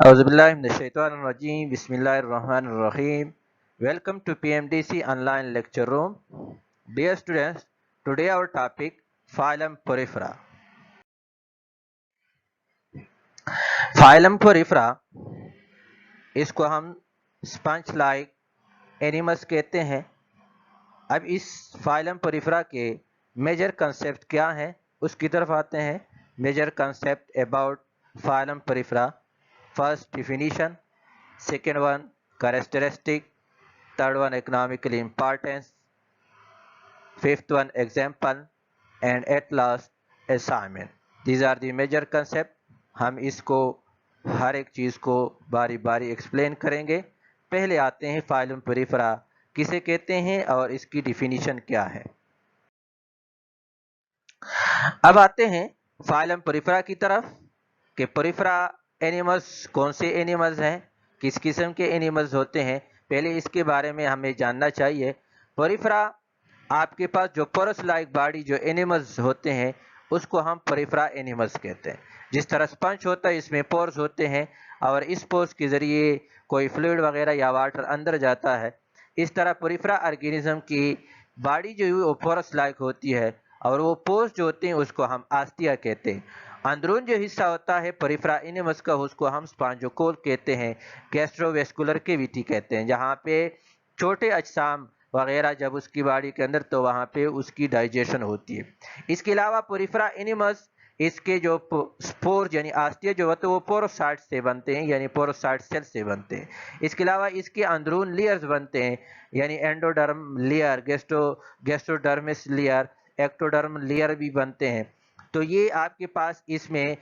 Auzubillahiminash-shaytanir-rajim. Bismillahir-Rahmanir-Rahim. Welcome to PMDC online lecture room. Dear students, today our topic phylum Porifera. Phylum Porifera इसको हम sponge like animals कहते हैं। अब इस phylum Porifera के major concept क्या हैं उसकी तरफ आते हैं। Major concept about phylum Porifera: first definition, second one characteristic, third one economical importance, fifth one example, and at last assignment. These are the major concept. हम इसको हर एक चीज़ को बारी बारी एक्सप्लेन करेंगे। पहले आते हैं फाइलम पोरिफेरा किसे कहते हैं और इसकी डिफिनीशन क्या है। अब आते हैं फाइलम पोरिफेरा की तरफ कि पोरिफेरा एनिमल्स कौन से एनिमल्स हैं, किस किस्म के एनिमल्स होते हैं। पहले इसके बारे में हमें जानना चाहिए। पोरिफेरा आपके पास जो पोरस लाइक बॉडी जो एनिमल्स होते हैं उसको हम पोरिफेरा एनिमल्स कहते हैं। जिस तरह स्पंज होता है इसमें पोर्स होते हैं और इस पोर्स के ज़रिए कोई फ्लूइड वगैरह या वाटर अंदर जाता है, इस तरह पोरिफेरा ऑर्गेनिज्म की बॉडी जो है वो पोरस लाइक होती है और वो पोर्स जो होते हैं उसको हम आस्तिया कहते हैं। अंदरून जो हिस्सा होता है पोरिफेरा एनिमल्स का उसको हम स्पॉन्जियोकोल कहते हैं, गैस्ट्रोवेस्कुलर कैविटी कहते हैं। जहाँ पे छोटे अजसाम वगैरह जब उसकी बॉडी के अंदर तो वहाँ पे उसकी डाइजेशन होती है। इसके अलावा पोरिफेरा एनिमल्स इसके जो स्पोर यानी आस्तिया जो होते हैं वो पोरोसाइट से बनते हैं, यानी पोरोसाइट सेल से बनते हैं। इसके अलावा इसके अंदरून लेयर्स बनते हैं, यानी endoderm layer, gastrodermis layer, ectoderm layer भी बनते हैं। तो ये आपके पास इसमें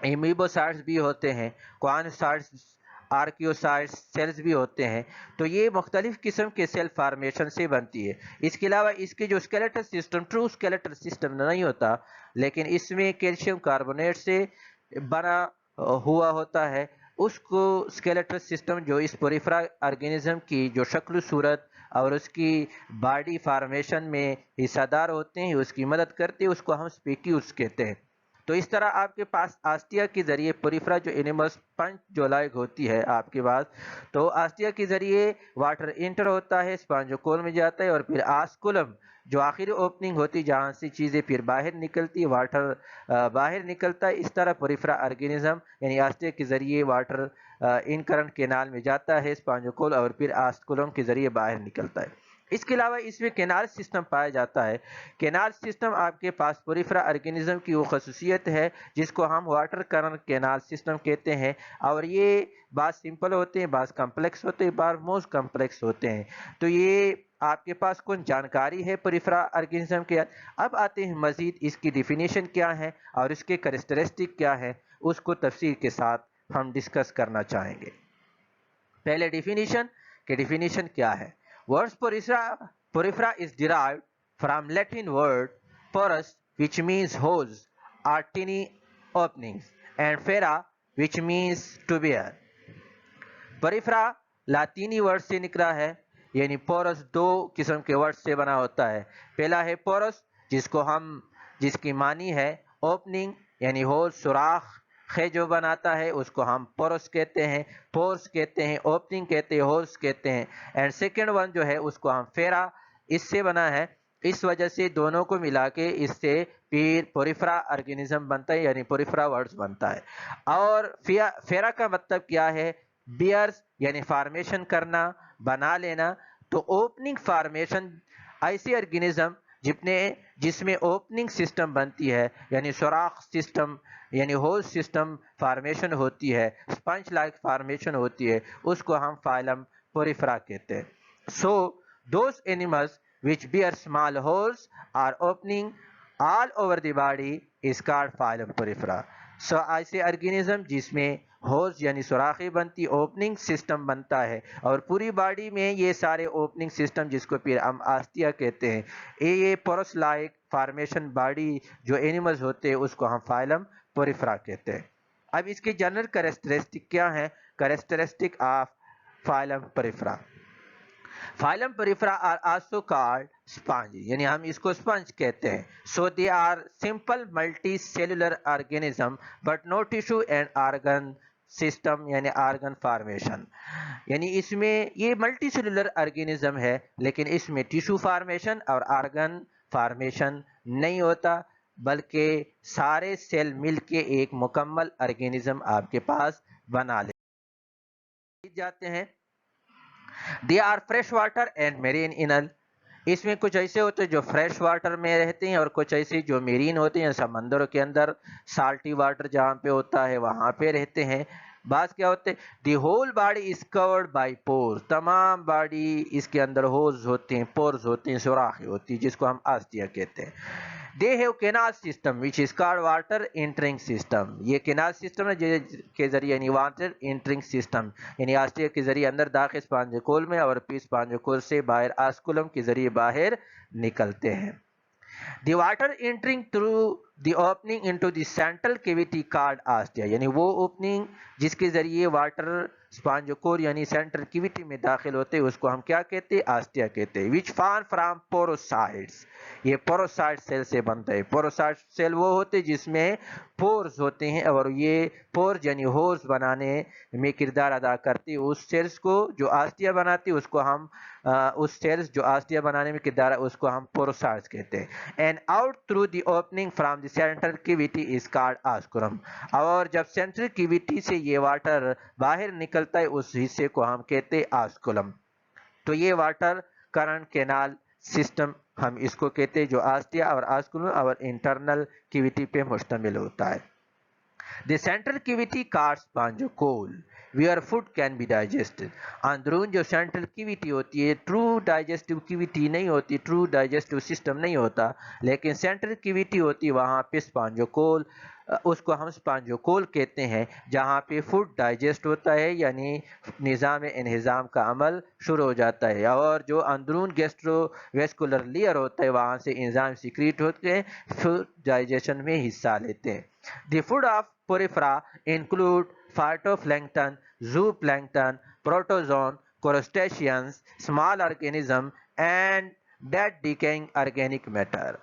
एमीबोसाइट्स भी होते हैं, क्वानोसाइट्स, आर्कियोसाइट्स सेल्स भी होते हैं। तो ये मुख्तलिफ किस्म के सेल फार्मेशन से बनती है। इसके अलावा इसके जो skeletal system true skeletal system नहीं होता, लेकिन इसमें कैल्शियम कार्बोनेट से बना हुआ होता है। उसको स्केलेटल सिस्टम जो इस पोरिफेरा ऑर्गेनिज्म की जो शक्ल सूरत और उसकी बॉडी फार्मेशन में हिस्सादार होते हैं उसकी मदद करते हैं, उसको हम स्पीक्यूल्स कहते हैं। तो इस तरह आपके पास आस्तिया के जरिए पोरिफेरा जो एनिमल्स पंच जो लाइक होती है आपके पास, तो आस्तिया के जरिए वाटर इंटर होता है, स्पॉन्जियोकोल में जाता है और फिर आस्कुलम जो आखिरी ओपनिंग होती है जहाँ से चीज़ें फिर बाहर निकलती है, वाटर बाहर निकलता है। इस तरह पोरिफेरा ऑर्गेनिज्म यानी आस्तिया के जरिए वाटर इन करंट केनाल में जाता है स्पॉन्जियोकोल और फिर आस्कुलम के जरिए बाहर निकलता है। इसके अलावा इसमें केनाल सिस्टम पाया जाता है। केनाल सिस्टम आपके पास पोरिफेरा ऑर्गेनिज्म की वो खसूसियत है जिसको हम वाटर करंट केनाल सिस्टम कहते हैं। और ये बात सिंपल होते हैं, बात कम्प्लेक्स होते हैं, बात मोस्ट कम्प्लेक्स होते हैं। तो ये आपके पास कुछ जानकारी है पोरिफेरा ऑर्गेनिज्म के। अब आते हैं मजीद इसकी डिफिनीशन क्या है और इसके कैरेक्टरिस्टिक क्या है, उसको तफसील के साथ हम डिस्कस करना चाहेंगे। पहले डिफिनीशन के डिफिनीशन क्या है। Words porifera is derived from Latin word porus, which means holes or tiny openings, and fera, which means to bear. Porifera लातीनी वर्ड से निकला है, यानी पोरस दो किस्म के वर्ड से बना होता है। पहला है पोरस जिसकी मानी है ओपनिंग यानी होल, सुराख है जो बनाता है उसको हम पोरस कहते हैं, पोर्स कहते हैं, ओपनिंग कहते हैं, होल्स कहते हैं। एंड सेकेंड वन जो है उसको हम फेरा, इससे बना है। इस वजह से दोनों को मिला के इससे फिर पोरिफेरा ऑर्गेनिज्म बनता है, यानी पोरिफेरा वर्ड्स बनता है। और फेरा का मतलब क्या है, बियर्स यानी फार्मेशन करना, बना लेना। तो ओपनिंग फार्मेशन ऐसे ऑर्गेनिज्म जिसमें ओपनिंग सिस्टम बनती है, यानी सुराख सिस्टम यानी होल सिस्टम फार्मेशन होती है, स्पंज लाइक फार्मेशन होती है, उसको हम फाइलम पोरिफेरा कहते हैं। So those animals which bear small holes or opening all over the body is called phylum porifera. So ऐसे ऑर्गेनिज्म जिसमें होल्स यानी सुराखें बनती, ओपनिंग सिस्टम बनता है और पूरी बॉडी में ये सारे ओपनिंग सिस्टम जिसको फिर हम आस्तिया कहते हैं, ये पोरस लाइक फार्मेशन बॉडी जो एनिमल्स होते हैं उसको हम फाइलम पोरिफेरा कहते हैं। अब इसके जनरल कैरेक्टरिस्टिक क्या है, characteristic of phylum Porifera. Phylum Porifera are also called sponge, यानी हम इसको स्पंज कहते हैं। So they are simple multi cellular organism but no tissue and organ system यानी आर्गन फार्मेशन, यानी इसमें ये मल्टी सेलुलर ऑर्गेनिज्म है लेकिन इसमें टिश्यू फार्मेशन और आर्गन फार्मेशन नहीं होता, बल्कि सारे सेल मिलके एक मुकम्मल ऑर्गेनिज्म आपके पास बना ले जाते हैं। They are fresh water and marine animal, इसमें कुछ ऐसे होते हैं जो फ्रेश वाटर में रहते हैं और कुछ ऐसे जो मेरीन होते हैं, समंदरों के अंदर साल्टी वाटर जहाँ पे होता है वहाँ पे रहते हैं। बात क्या होते हैं, the whole body is covered by pores, तमाम बॉडी इसके अंदर होल्स होते हैं, पोर्स होते हैं, सुराखें होती है जिसको हम आस्टिया कहते हैं। They have canal system which is called water entering system, ये कैनाल सिस्टम है के जरिए यानी वाटर एंटरिंग सिस्टम, यानी आस्टिया के जरिए अंदर दाखिल स्पॉन्जिकोल में और फिर स्पॉन्जिकोल से बाहर आस्कुलम के जरिए बाहर निकलते हैं। The water entering through the opening into the central cavity called ostia, यानी वो ओपनिंग जिसके जरिए वाटर स्पॉन्जिकोल यानी सेंट्रल कैविटी में दाखिल होते हैं उसको हम क्या कहते हैं, आस्टिया कहते हैं। विच फॉर्म फ्रॉम पोरोसाइट्स, ये पोरोसाइट सेल से बनता है। पोरोसाइट सेल वो होते हैं जिसमें पोर्स होते हैं और ये पोर्स यानी होल्स बनाने में किरदार अदा करती है। उस सेल्स को जो आस्टिया बनाती है उसको हम उस सेल्स जो आस्टिया बनाने में किरदार है उसको हम पोरोसाइट्स कहते हैं। And out through the opening from the central cavity is called osculum, और जब सेंट्रल कैविटी से ये वाटर बाहर निकलता है उस हिस्से को हम कहते हैं आस्कुलम। तो ये वाटर करंट कैनाल सिस्टम हम इसको कहते हैं जो आस्टिया और आस्कुलम और इंटरनल कैविटी पे मुश्तमिल होता है। The central cavity cards स्पॉन्जिकोल where food can be digested, अंदरून जो सेंट्रल कैविटी होती है ट्रू डाइजेस्टिव कैविटी नहीं होती, ट्रू डाइजेस्टिव सिस्टम नहीं होता, लेकिन सेंट्रल कैविटी होती है वहाँ पे स्पॉन्जिकोल, उसको हम स्पॉन्जिकोल कहते हैं जहाँ पे फूड डाइजेस्ट होता है यानी निज़ाम इन्हिज़ाम का अमल शुरू हो जाता है, और जो अंदरून गैस्ट्रोवेस्कुलर लेयर होता है वहाँ से एंजाइम सीक्रेट होते हैं, फूड डाइजेशन में हिस्सा लेते हैं। The food of porifera include phytoplankton, zooplankton, protozoan, crustaceans, small organisms, and dead decaying organic matter.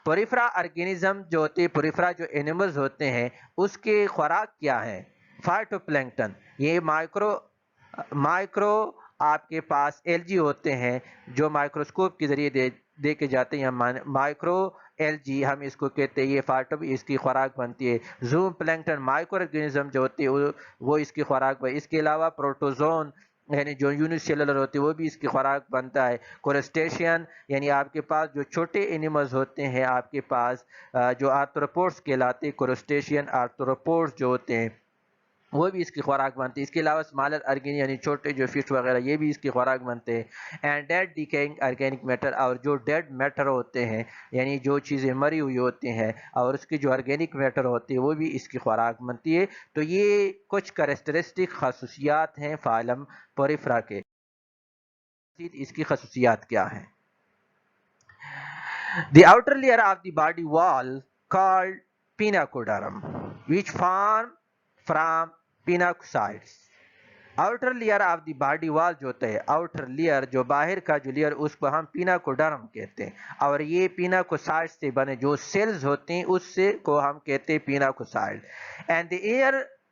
Porifera organism जो होते हैं, पोरिफेरा जो एनिमल्स होते हैं उसके खुराक क्या है, फाइटोप्लैंक्टन, ये माइक्रो आपके पास एलजी होते हैं जो माइक्रोस्कोप के जरिए देखे जाते हैं, माइक्रो एलजी हम इसको कहते हैं, ये फाइटो इसकी खुराक बनती है। जूम प्लैंक्टन माइक्रो ऑर्गेनिज्म जो होते हैं वो इसकी खुराक बनती है। इसके अलावा प्रोटोजोन यानी जो यूनिसेलुलर होती है वो भी इसकी खुराक बनता है। कोरेस्टेशियन यानी आपके पास जो छोटे एनिमल्स होते हैं आपके पास जो आर्थ्रोपोड्स कहलाते हैं, कोरेस्टेशियन आर्थ्रोपोड्स जो होते हैं वो भी इसकी खुराक बनती है। इसके अलावा स्मॉलर ऑर्गेनिक यानी छोटे जो फिश वगैरह ये भी इसकी खुराक बनते हैं। And dead decaying organic matter, और जो डेड मैटर होते हैं यानी जो चीज़ें मरी हुई होती हैं और उसकी जो ऑर्गेनिक मैटर होती है वो भी इसकी खुराक बनती है। तो ये कुछ कैरेक्टरिस्टिक खसूसियात हैं फाइलम पोरिफेरा के। इसकी खसूसियात क्या हैं? The outer layer of the body wall called pinacoderm which form from pinacocytes. Outer layer of the body wall जो होता है, आउटर लेयर जो बाहर का जो लेयर उसको हम पिनाकोडर्म कहते हैं, और ये पिनाकोसाइट से बने जो सेल्स होते हैं उससे को हम कहते हैं pinacocyte. And the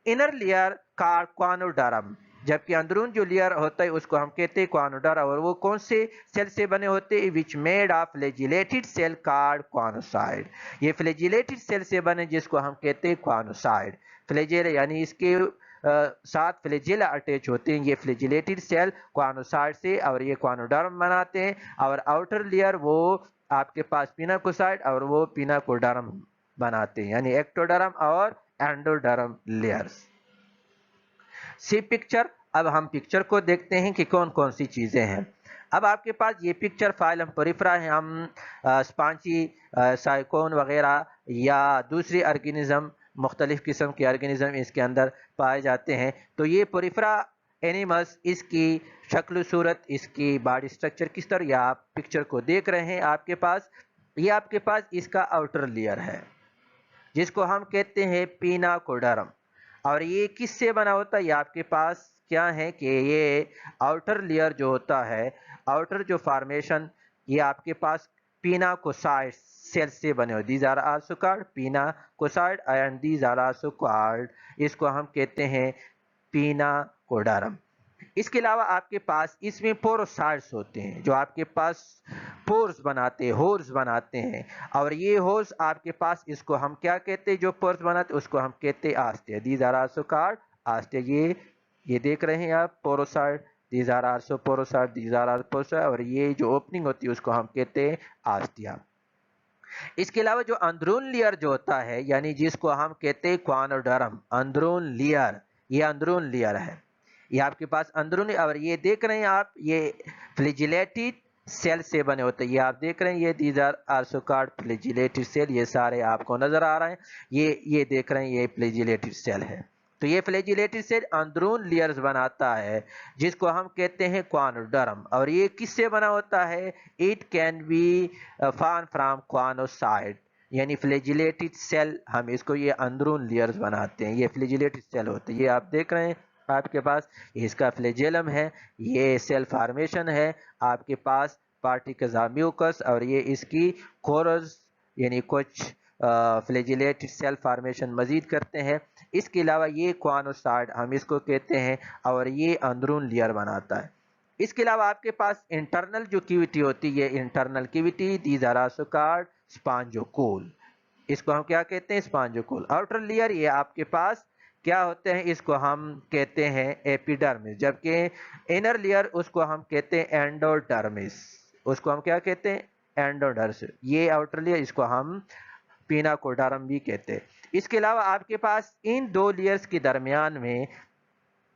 inner layer called choanoderm, जबकि अंदरून जो लेयर होता है उसको हम कहते हैं क्वानोडर्म, और वो कौन से सेल से बने होते हैं, which made of flagellated cell called choanocyte, ये फ्लैजिलेटेड सेल से बने जिसको हम कहते हैं क्वानोसाइट। फ्लैजिल यानी इसके साथ फ्लैजिला अटैच होते हैं, ये फ्लैजिलेटेड सेल क्वानोसाइट से, और ये क्वानोडर्म बनाते हैं, और आउटर लेयर वो आपके पास पिनाकोसाइट और वो पिनाकोडर्म बनाते हैं, यानी एक्टोडर्म और एंडोडर्म लेयर्स। सी पिक्चर, अब हम पिक्चर को देखते हैं कि कौन कौन सी चीजें हैं। अब आपके पास ये पिक्चर फाइलम पोरिफेरा है, हम स्पांची साइकोन वगैरह या दूसरी ऑर्गेनिज्म मुख्तलिफ किस्म के ऑर्गेनिज्म इसके अंदर पाए जाते हैं। तो ये पोरिफेरा एनिमल्स, इसकी शक्ल सूरत, इसकी बॉडी स्ट्रक्चर किस तरह, या आप पिक्चर को देख रहे हैं आपके पास, ये आपके पास इसका आउटर लेयर है जिसको हम कहते हैं पिनाकोडर्म, और ये किससे बना होता है, ये आपके पास क्या है कि ये आउटर लेयर जो होता है, आउटर जो फॉर्मेशन, ये आपके पास पिनाकोसाइट cells से बने हो. These are also called pinacocyte and these are also called, इसको हम कहते हैं pinacoderm. इसके अलावा आपके पास इसमें पोरोसाइट्स होते हैं जो आपके पास पोर्स बनाते हैं, होर्स बनाते हैं, और ये होर्स आपके पास, इसको हम क्या कहते हैं, जो पोर्स बनाते हैं उसको हम कहते हैं ostia. These are also called ostia. ये देख रहे हैं आप porocyte, these are also porocyte, these are also porocyte, और ये जो ओपनिंग होती है उसको हम कहते हैं आस्टिया. इसके अलावा जो अंदरून लेयर जो होता है, यानी जिसको हम कहते हैं क्वानोडर्म, अंदरून लेयर, ये अंदरून लेयर है, ये आपके पास अंदरूनी, और ये देख रहे हैं आप, ये फ्लैजिलेटेड सेल से बने होते हैं. ये आप देख रहे हैं, ये these are also called flagellated cell. ये सारे आपको नजर आ रहे हैं, ये देख रहे हैं, ये फ्लैजिलेटेड सेल है. तो ये फ्लैजिलेटेड सेल अंदरून लेयर्स बनाता है जिसको हम कहते हैं क्वानोडर्म. और ये किससे बना होता है? It can be form from choanocyte, यानी फ्लैजिलेटेड सेल, हम इसको ये अंदरून लेयर्स बनाते हैं, ये फ्लैजिलेटेड सेल होते हैं. ये आप देख रहे हैं आपके पास, इसका फ्लैजेलम है, ये सेल फॉर्मेशन है आपके पास, पार्टिकल्स ऑफ म्यूकस, और ये इसकी कोरस, यानी कुछ फ्लैजिलेटेड सेल फॉर्मेशन मजीद करते हैं. इसके अलावा ये क्वानोसाइट हम इसको कहते हैं, और ये अंदरून लेयर बनाता है. इसके अलावा आपके पास इंटरनल जो कैविटी होती है, internal cavity, these are also called spongocoel. इसको हम क्या कहते हैं? स्पॉन्जियोकोल. आउटर लेयर ये आपके पास क्या होते हैं? इसको हम कहते हैं एपिडर्मिस, जबकि इनर लेयर उसको हम कहते हैं एंडोडर्मिस. उसको हम क्या कहते हैं? एंडोडर्मिस. ये आउटर लेयर, इसको हम पिनाकोडर्म भी कहते हैं. इसके अलावा आपके पास इन दो लेयर्स के दरमियान में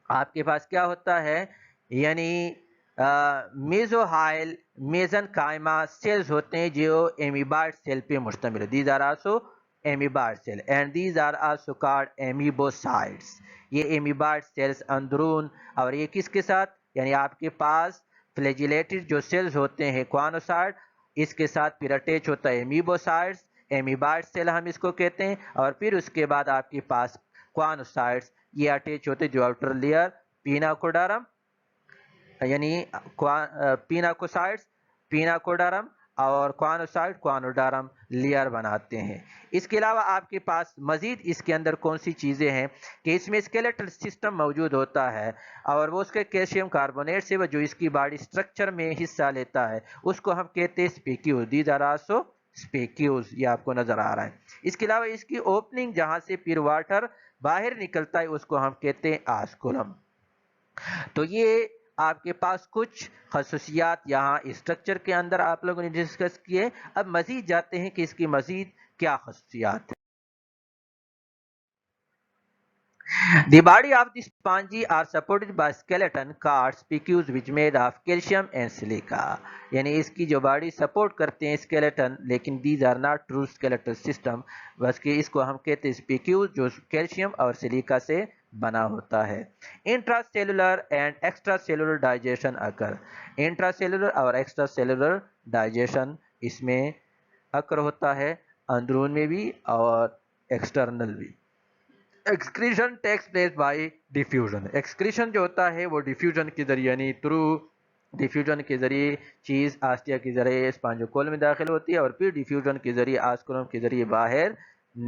आपके पास क्या होता है, यानी मेसोहाइल मेसेनकाइमा सेल्स होते हैं जो एमीबाइड सेल पे मुश्तमिल है. These are also amoeboid cell and these are also called amoebocytes. ये एमीबाइड सेल्स अंदरून, और ये किसके साथ, यानी आपके पास फ्लैजिलेटेड जो सेल्स होते हैं क्वानोसाइट, इसके साथ फिर अटैच होता है एमीबोसाइट्स, एमीबाइड सेल हम इसको कहते हैं. और फिर उसके बाद आपके पास क्वानोसाइट्स, ये अटैच होते हैं जो आउटर लेयर पिनाकोडर्म, यानी पिनाकोसाइट्स, पिनाकोडर्म, और क्वानोसाइट क्वानोडर्म लेयर बनाते हैं. इसके अलावा आपके पास मजीद इसके अंदर कौन सी चीज़ें हैं कि इसमें स्केलेटल सिस्टम मौजूद होता है, और वो उसके कैल्शियम कार्बोनेट से वो जो इसकी बॉडी स्ट्रक्चर में हिस्सा लेता है उसको हम कहते हैं spicules. These are also spicules, ये आपको नजर आ रहा है. इसके अलावा इसकी ओपनिंग जहां से प्योर वाटर बाहर निकलता है उसको हम कहते हैं आस्कुलम. तो ये आपके पास कुछ खसूसियात यहाँ स्ट्रक्चर के अंदर आप लोगों ने डिस्कस किए. अब मजीद जाते हैं कि इसकी मजीद क्या खसूसियात है. The body of the spongy are supported by skeleton called spicules which made of calcium and silica. यानी इसकी जो बॉडी सपोर्ट करते हैं स्केलेटन, लेकिन these are not true skeletal system, बस कि इसको हम कहते हैं स्पिक्यूल जो कैल्शियम और सिलिका से बना होता है. Intracellular and extracellular digestion occur. Intracellular और एक्स्ट्रासेलुलर डाइजेशन इसमें अकर होता है, अंदरून में भी और एक्सटर्नल भी. Excretion takes place by diffusion. Excretion जो होता है वो डिफ्यूजन के जरिए, यानी थ्रू डिफ्यूजन के जरिए चीज़ आस्टिया के जरिए स्पॉन्जियोकोल में दाखिल होती है और फिर डिफ्यूजन के जरिए आस्कुलम के जरिए बाहर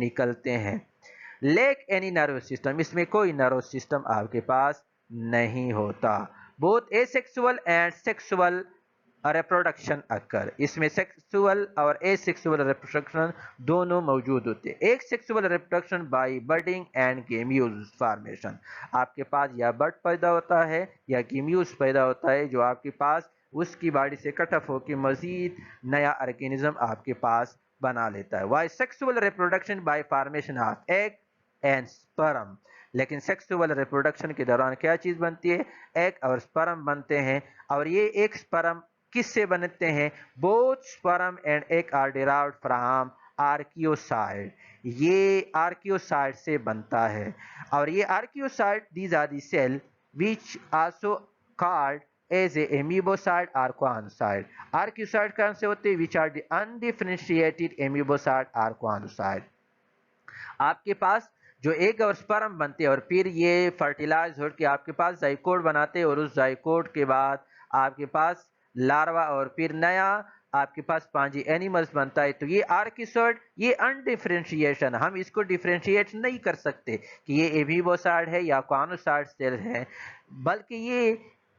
निकलते हैं. लैक एनी नर्वस सिस्टम, इसमें कोई नर्वस सिस्टम आपके पास नहीं होता. Both asexual and sexual reproduction occur. इसमें सेक्सुअल और एसेक्सुअल रिप्रोडक्शन दोनों मौजूद होते हैं. Asexual reproduction by budding and gemmules formation. आपके पास या बर्ड पैदा होता है या गेम्यूल्स पैदा होता है जो आपके पास उसकी बॉडी से कट ऑफ होकर मजीद नया ऑर्गेनिज्म आपके पास बना लेता है. Why sexual reproduction by formation of egg and sperm. लेकिन सेक्सुअल रिप्रोडक्शन के दौरान क्या चीज बनती है? एग और स्पर्म बनते हैं. और ये एक स्पर्म किससे बनते हैं? Both sperm and egg are derived from archaeocyte. ये आर्कियोसाइट से बनता है. और ये archaeocyte, these are the cell which also called as a amoebocyte और क्वानोसाइट. आर्कियोसाइट कौन से होते हैं? विच आर दी अनडिफरेंशिएटेड एमीबोसाइट और क्वानोसाइट. आपके पास जो एग और स्पर्म बनते हैं और फिर ये फर्टिलाइज होकर आपके पास जाइकोट बनाते हैं, और उस जाइकोट के बाद आपके पास लार्वा और फिर नया आपके पास स्पॉन्जी एनिमल्स बनता है। तो ये आर्किसॉइड, ये अनडिफरेंशिएशन, हम इसको डिफरेंशिएट नहीं कर सकते कि ये एमीबोसाइड है या कॉनोसाइड सेल है, बल्कि ये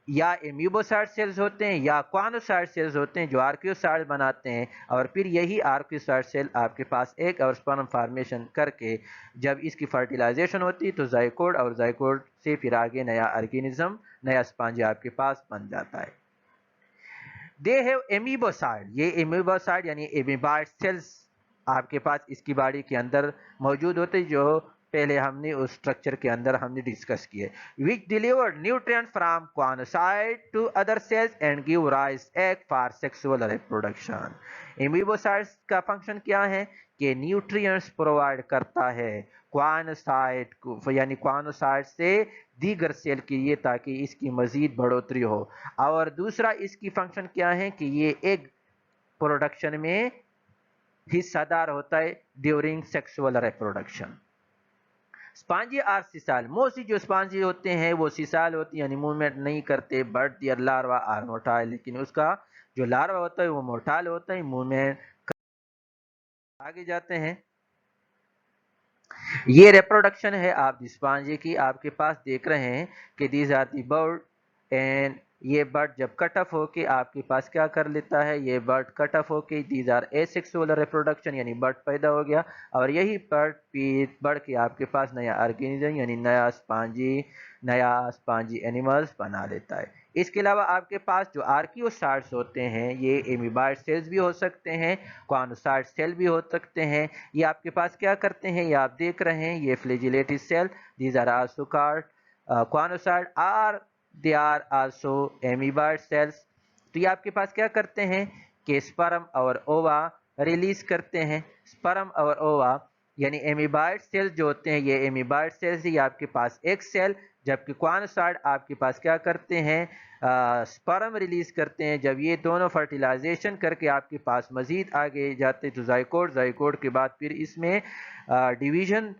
या एमीबोसाइड सेल्स होते हैं या कॉनोसाइड सेल्स होते हैं जो आर्कियोसाइड बनाते हैं, और फिर यही आर्कियोसाइड सेल आपके पास एक और स्पर्म फॉर्मेशन करके जब इसकी फर्टिलाइजेशन होती है तो जाइकोड, और जाइकोड से फिर आगे नया ऑर्गेनिज्म, नया स्पॉन्ज आपके पास बन जाता है। दे हैव एमीबोसाइड, ये एमीबोसाइड यानी एमीबाइड सेल्स आपके पास इसकी बॉडी के अंदर मौजूद होते हैं, जो पहले हमने उस स्ट्रक्चर के अंदर हमने डिस्कस किए। Which delivered nutrient from choanocyte to other cells and give rise egg for sexual reproduction. Amoebocytes का फंक्शन क्या है कि न्यूट्रिएंट्स प्रोवाइड करता है क्वानोसाइट को, यानी क्वानोसाइट से दीगर सेल के लिए, ताकि इसकी मजीद बढ़ोतरी हो। और दूसरा इसकी फंक्शन क्या है कि ये एग प्रोडक्शन में हिस्सादार होता है during sexual reproduction. Sponges are sessile, mostly जो स्पॉन्जी होते हैं वो सिसाल होती है, यानी मूवमेंट नहीं करते, but their larva are motile, लेकिन उसका जो लार्वा होता है वो मोटाइल होता है, मूवमेंट। आगे जाते हैं, ये रिप्रोडक्शन है आप स्पॉन्जी की, आपके पास देख रहे हैं कि these are the bird, and ये बर्ड जब कट ऑफ होके आपके पास क्या कर लेता है, ये बर्ड कट ऑफ होके दीज आर एसेक्सुअल रिप्रोडक्शन, यानी बर्ड पैदा हो गया, और यही बर्ड बढ़ के आपके पास नया ऑर्गेनिज्म यानी नया स्पॉन्जी एनिमल्स बना लेता है। इसके अलावा आपके पास जो आर्कियोसाइट्स होते हैं ये एमीबाइड सेल्स भी हो सकते हैं, कॉनोसाइट सेल भी हो सकते हैं। ये आपके पास क्या करते हैं, ये आप देख रहे हैं, ये flagellated cell, these are also called choanocyte, or they are also amoeboid cells. तो ये आपके पास क्या करते हैं कि स्पर्म और ओवा रिलीज करते हैं। स्पर्म और ओवा यानी एमीबाइड सेल्स जो होते हैं, ये एमीबाइड सेल्स, ये आपके पास एक सेल, जबकि क्वानोसाइड आपके पास क्या करते हैं, स्पर्म रिलीज करते हैं। जब ये दोनों फर्टिलाइजेशन करके आपके पास मजीद आगे जाते हैं तो जाइकोड, जाइकोड के बाद फिर इसमें डिवीजन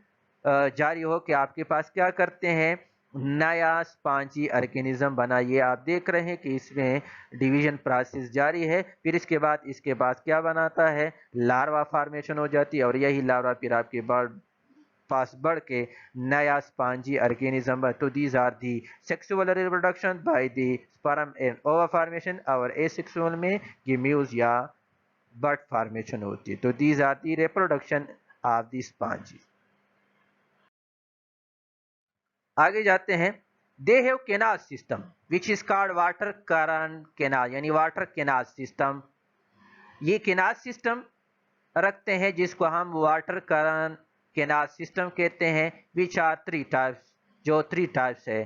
जारी हो के आपके पास क्या करते हैं, नया स्पॉन्जी ऑर्गेनिज्म बना। ये आप देख रहे हैं कि इसमें डिवीजन प्रोसेस जारी है। फिर इसके बाद क्या बनाता है, लार्वा फॉर्मेशन हो जाती है, और यही लार्वा फिर आपके पास बढ़ के नया स्पॉन्जी ऑर्गेनिज्म। तो these are the sexual reproduction by the sperm and ova formation, और एसेक्सुअल में गीम्यूज या बर्ड फॉर्मेशन होती है। तो these are the reproduction of the spongy. आगे जाते हैं, they have canal system which is called water current canal, यानी वाटर कैनाल सिस्टम। ये कैनाल सिस्टम रखते हैं जिसको हम वाटर करंट कैनाल सिस्टम कहते हैं, विच आर थ्री टाइप्स, जो थ्री टाइप्स है।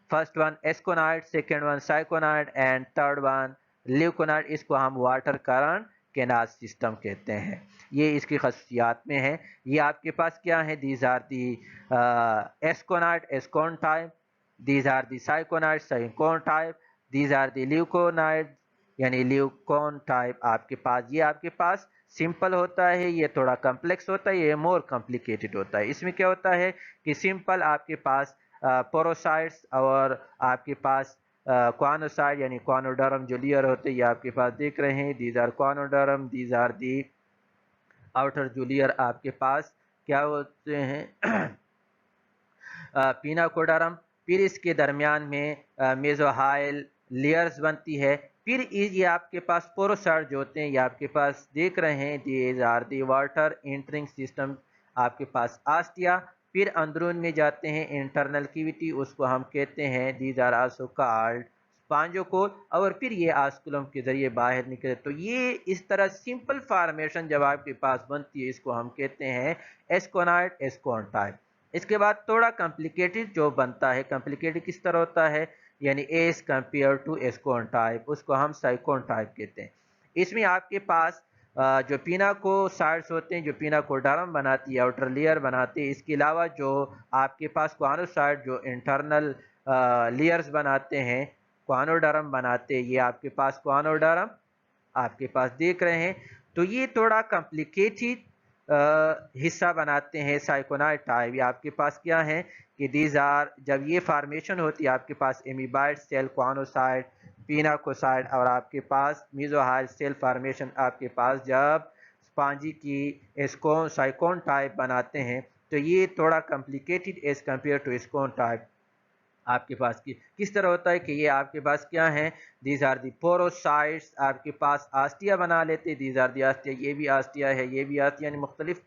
First one asconoid, second one syconoid, and third one leuconoid. इसको हम वाटर करंट कैनाल सिस्टम कहते हैं। ये इसकी खसूसियात में है। ये आपके पास क्या है, these are the asconoid, ascon type, these are the syconoid, sycon type, these are the leuconoid यानी ल्यूकोन टाइप। आपके पास ये आपके पास सिंपल होता है, ये थोड़ा कॉम्प्लेक्स होता है, ये मोर कॉम्प्लिकेटेड होता है। इसमें क्या होता है कि सिंपल आपके पास पोरोसाइट्स और आपके पास क्वानोसाइड यानी क्वानोडर्म जो लेयर होते हैं, ये आपके पास देख रहे हैं, these are choanoderm, these are the outer जो लेयर आपके पास क्या होते हैं पिनाकोडर्म। फिर इसके दरमियान में मेजोहाइल लेयर्स बनती है। फिर ये आपके पास पोरोसाइड जो होते हैं, ये आपके पास देख रहे हैं, these are the water entering system, आपके पास आस्टिया। फिर अंदरून में जाते हैं इंटरनल कैविटी, उसको हम कहते हैं दीज आर आल्सो कॉल्ड स्पॉन्जोकोल, और फिर ये आस्कुलम के जरिए बाहर निकले। तो ये इस तरह सिंपल फॉर्मेशन जब आपके पास बनती है, इसको हम कहते हैं एस्कोनाइड, एस्कोन टाइप। इसके बाद थोड़ा कॉम्प्लिकेटेड जो बनता है, कॉम्प्लिकेटेड किस तरह होता है, यानी S compare to ascon type, उसको हम साइकोन टाइप कहते हैं। इसमें आपके पास जो पिनाकोसाइड्स होते हैं, जो पिनाकोडर्म बनाती है, आउटर लेयर बनाती है। इसके अलावा जो आपके पास क्वानोसाइड जो इंटरनल लेयर्स बनाते हैं, क्वानोडर्म बनाते हैं, ये आपके पास क्वानोडर्म आपके पास देख रहे हैं। तो ये थोड़ा कॉम्प्लिकेटेड हिस्सा बनाते हैं साइकोनाइड टाइप। ये आपके पास क्या है कि दीज आर, जब ये फॉर्मेशन होती है आपके पास एमीबाइड सेल, क्वानोसाइड, पिनाकोसाइड और आपके पास मेसोहाइल सेल फॉर्मेशन आपके पास जब स्पॉन्जी की साइकोन टाइप बनाते हैं तो ये थोड़ा complicated as compare to ascon type आपके पास किस तरह होता है कि ये आपके पास क्या है, दीज आर दी पोरोसाइट्स आपके पास आस्टिया बना लेते हैं, दीज आर दी आस्टिया, ये भी आस्टिया है, ये भी आस्टिया, यानी मुख्तलिफ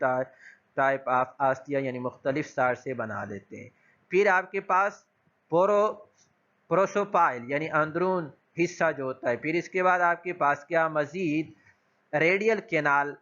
टाइप ऑफ आस्टिया यानी मुख्तलिफ साइड से बना लेते हैं। फिर आपके पास प्रोसोपाइल यानी अंदरून हिस्सा जो होता है। फिर इसके बाद आपके पास क्या मजीद रेडियल कैनाल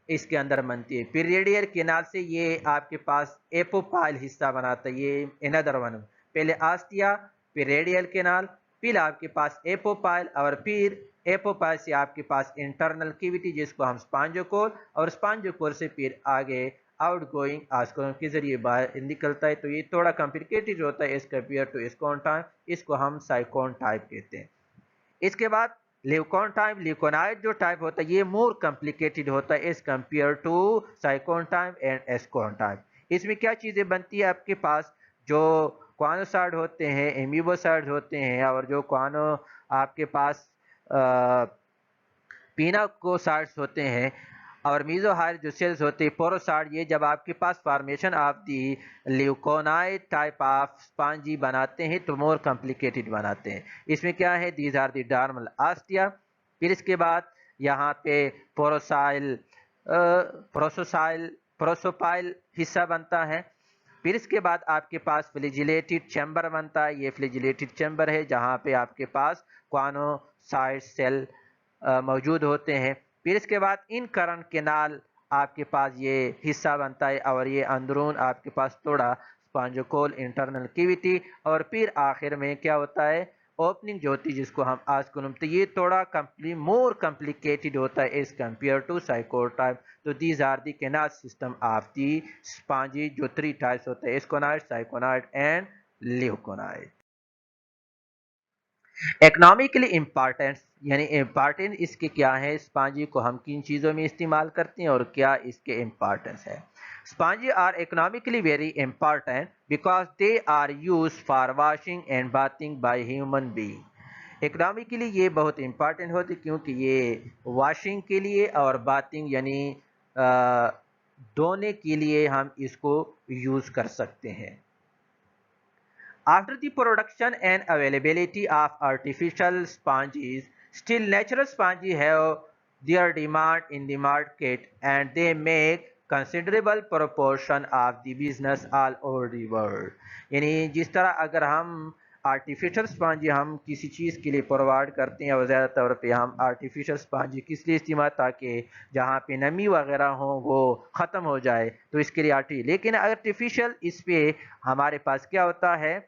इसके अंदर बनती है। फिर रेडियल कैनाल से ये आपके पास एपोपाइल हिस्सा बनाता है, ये अनदर वन, पहले आस्टिया फिर रेडियल कैनाल फिर आपके पास एपोपाइल और फिर एपोपाइल से आपके पास इंटरनल कैविटी जिसको हम स्पॉन्जियोकोल और स्पॉन्जियोकोल से फिर आगे आउट गोइंग आस्कोन के जरिए बाहर निकलता है। तो ये थोड़ा कॉम्प्लिकेटेड होता है as compare to ascon type, इसको हम साइकोन टाइप कहते हैं। इसके बाद ल्यूकोन टाइप, ल्यूकोनाइड जो टाइप होता है ये मोर कॉम्प्लिकेटेड होता है as compare to sycon type and ascon type. इसमें क्या चीज़ें बनती है आपके पास, जो क्वानोसाइड होते हैं, एमीबोसाइड होते हैं और जो क्वानो आपके पास पिनाकोसाइड्स होते हैं और मेसोहाइल जो सेल्स होते हैं पोरोसाइड, ये जब आपके पास formation of the leuconoid type of spongy बनाते हैं तो मोर कॉम्प्लिकेटेड बनाते हैं। इसमें क्या है, दीज आर दी डार्मल आस्टिया, फिर इसके बाद यहाँ पे प्रोसोपाइल हिस्सा बनता है। फिर इसके बाद आपके पास फ्लैजिलेटेड चैम्बर बनता है, ये फ्लैजिलेटेड चैम्बर है जहाँ पे आपके पास क्वानोसाइड सेल मौजूद होते हैं। फिर इसके बाद इन करंट कैनाल आपके पास ये हिस्सा बनता है और ये अंदरून आपके पास थोड़ा स्पॉन्जियोकोल इंटरनल कैविटी और फिर आखिर में क्या होता है ओपनिंग जो होती है जिसको हम आस्कुलम। तो ये थोड़ा मोर कॉम्प्लिकेटेड होता है as compare to sycon type. तो these are the canal system of the spongy जो 3 टाइप्स होते हैं, asconoid, syconoid and leuconoid. Economically importance यानी इम्पॉर्टेंट इसके क्या है, स्पॉन्जी को हम किन चीज़ों में इस्तेमाल करते हैं और क्या इसके इम्पॉर्टेंस है। Spongy are economically very important because they are use for washing and bathing by human being. Economically ये बहुत इम्पॉर्टेंट होती क्योंकि ये वॉशिंग के लिए और बाथिंग यानी धोने के लिए हम इसको यूज़ कर सकते हैं। After the production and availability of artificial sponges, still natural sponges have their demand in the market and they make considerable proportion of the business all over the world. यानी जिस तरह अगर हम आर्टिफिशियल स्पॉन्जी हम किसी चीज़ के लिए provide करते हैं और ज़्यादा तौर पे हम आर्टिफिशियल स्पॉन्जी किस लिए इस्तेमाल, ताकि जहाँ पे नमी वगैरह हो वो ख़त्म हो जाए तो इसके लिए लेकिन आर्टिफिशियल इस पर हमारे पास क्या होता है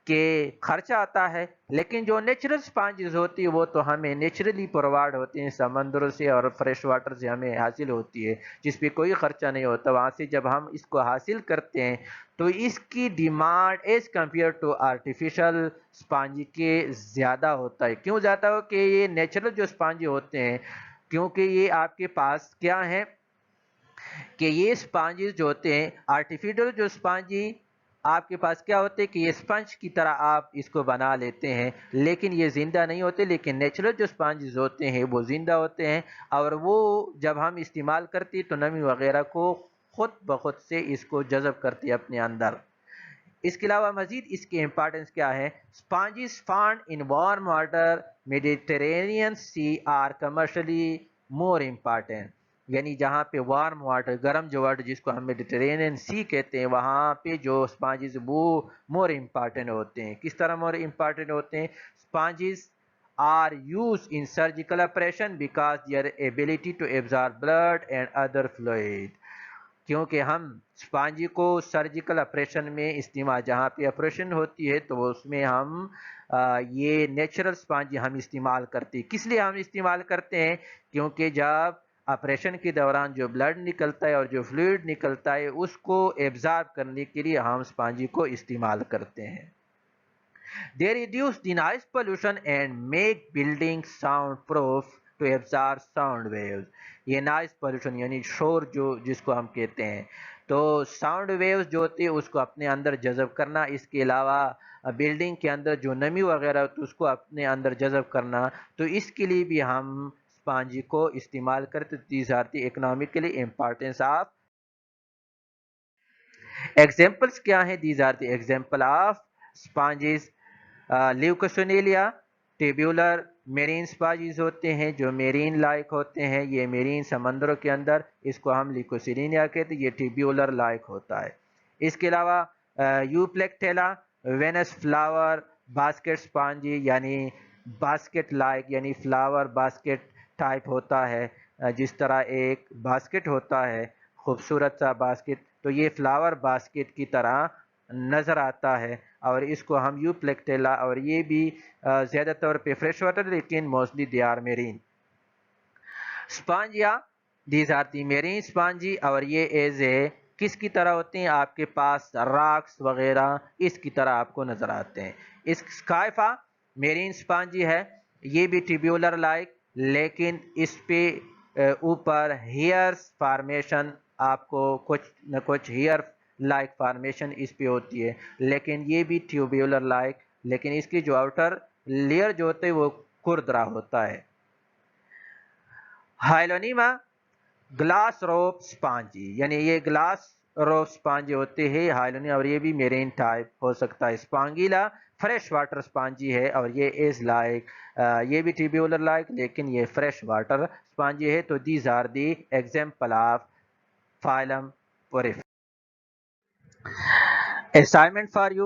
कि खर्चा आता है, लेकिन जो नेचुरल स्पॉन्जेस होती है वो तो हमें नेचुरली प्रोवाइड होते हैं, समंदरों से और फ्रेश वाटर से हमें हासिल होती है जिस पे कोई खर्चा नहीं होता। वहाँ से जब हम इसको हासिल करते हैं तो इसकी demand as compare to artificial spongy के ज़्यादा होता है। क्यों ज़्यादा हो कि ये नेचुरल जो स्पॉन्जी होते हैं, क्योंकि ये आपके पास क्या है कि ये स्पॉन्जेस जो होते हैं आर्टिफिशियल जो स्पॉन्जी आपके पास क्या होते हैं कि ये स्पंज की तरह आप इसको बना लेते हैं, लेकिन ये ज़िंदा नहीं होते। लेकिन नेचुरल जो स्पंजेस होते हैं वो ज़िंदा होते हैं और वो जब हम इस्तेमाल करते हैं तो नमी वगैरह को खुद ब खुद से इसको जज़ब करती है अपने अंदर। इसके अलावा मज़ीद इसकी इम्पॉर्टेंस क्या है, sponges found in warm water Mediterranean sea are commercially more important. यानी जहाँ पे वार्म वाटर गर्म जो वाटर जिसको हम मेडिटेरेनियन सी कहते हैं वहाँ पे जो स्पॉन्जेस वो मोर इम्पॉर्टेंट होते हैं। किस तरह मोर इम्पॉर्टेंट होते हैं, sponges are use in surgical operation because their ability to absorb blood and other fluid. क्योंकि हम स्पॉन्जी को सर्जिकल ऑपरेशन में इस्तेमाल, जहाँ पे ऑपरेशन होती है तो उसमें हम ये नेचुरल स्पॉन्जी हम इस्तेमाल करते हैं। किस लिए हम इस्तेमाल करते हैं, क्योंकि जब ऑपरेशन के दौरान जो ब्लड निकलता है और जो फ्लूइड निकलता है उसको एब्जॉर्ब करने के लिए हम स्पॉन्जी को इस्तेमाल करते हैं। They reduce the noise pollution and make buildings sound proof to absorb sound waves. یہ نائز پولیوشن یعنی شور جو جس کو ہم کہتے ہیں، تو ساؤنڈ ویوز جو ہوتی ہے اس کو اپنے اندر جذب کرنا، اس کے علاوہ بلڈنگ کے اندر جو نمی وغیرہ ہوتی ہے اس کو اپنے اندر جذب کرنا، تو اس کے لیے بھی ہم اسپانجی کو استعمال کرتے. These are the economically importance of. Examples کیا ہیں؟ These are the example of sponges. Leucosolenia tubular marine sponges ہوتے ہیں جو میرین لائک ہوتے ہیں، یہ میرین سمندروں کے اندر، اس کو ہم لیوکوسینیا کہتے ہیں، یہ ٹیبیولر لائک ہوتا ہے. اس کے علاوہ یوپلیکٹیلا وینس فلاور باسکٹ اسپانجی یعنی باسکٹ لائک یعنی فلاور باسکٹ ٹائپ ہوتا ہے، جس طرح ایک باسکٹ ہوتا ہے خوبصورت سا باسکٹ، تو یہ فلاور باسکٹ کی طرح نظر آتا ہے، اور اس کو ہم یوپلیکٹیلا، اور یہ بھی زیادہ طور پہ فریش واٹر لیکن mostly they are marine. Spongia these are the marine spongy, اور یہ ایز اے کس کی طرح ہوتے ہیں؟ آپ کے پاس راکس وغیرہ اس کی طرح آپ کو نظر آتے ہیں. اسکائفا میرین اسپانجی ہے، یہ بھی ٹیبیولر لائک، لیکن اس پہ اوپر ہیئرس فارمیشن، آپ کو کچھ نہ کچھ ہیئر لائک فارمیشن اس پہ ہوتی ہے، لیکن یہ بھی ٹیوبیولر لائک، لیکن اس کی جو آؤٹر لیئر جو ہوتے ہے وہ کردرا ہوتا ہے. ہائلونیما گلاس روپ اسپانجی، یعنی یہ گلاس روپ اسپانجی ہوتے ہیں ہائلونیما، اور یہ بھی میرین ٹائپ ہو سکتا ہے. اسپانگیلا فریش واٹر اسپانجی ہے، اور یہ از لائک، یہ بھی ٹیبیولر لائک لیکن یہ فریش واٹر اسپانجی ہے. تو these are the example of phylum Porifera. Assignment for you.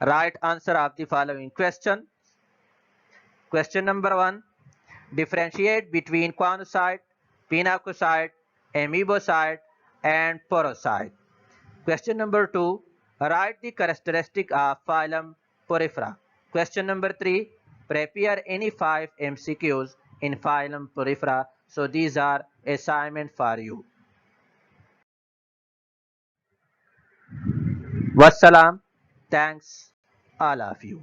Right answer of the following question. Question number 1. Differentiate between conocyte, pinacocyte, amoebocyte and porocyte. Question number 2. Write the characteristic of phylum Porifera. Question number 3. Prepare any 5 MCQs in phylum Porifera. So these are assignment for you. Wassalam. Thanks all of you.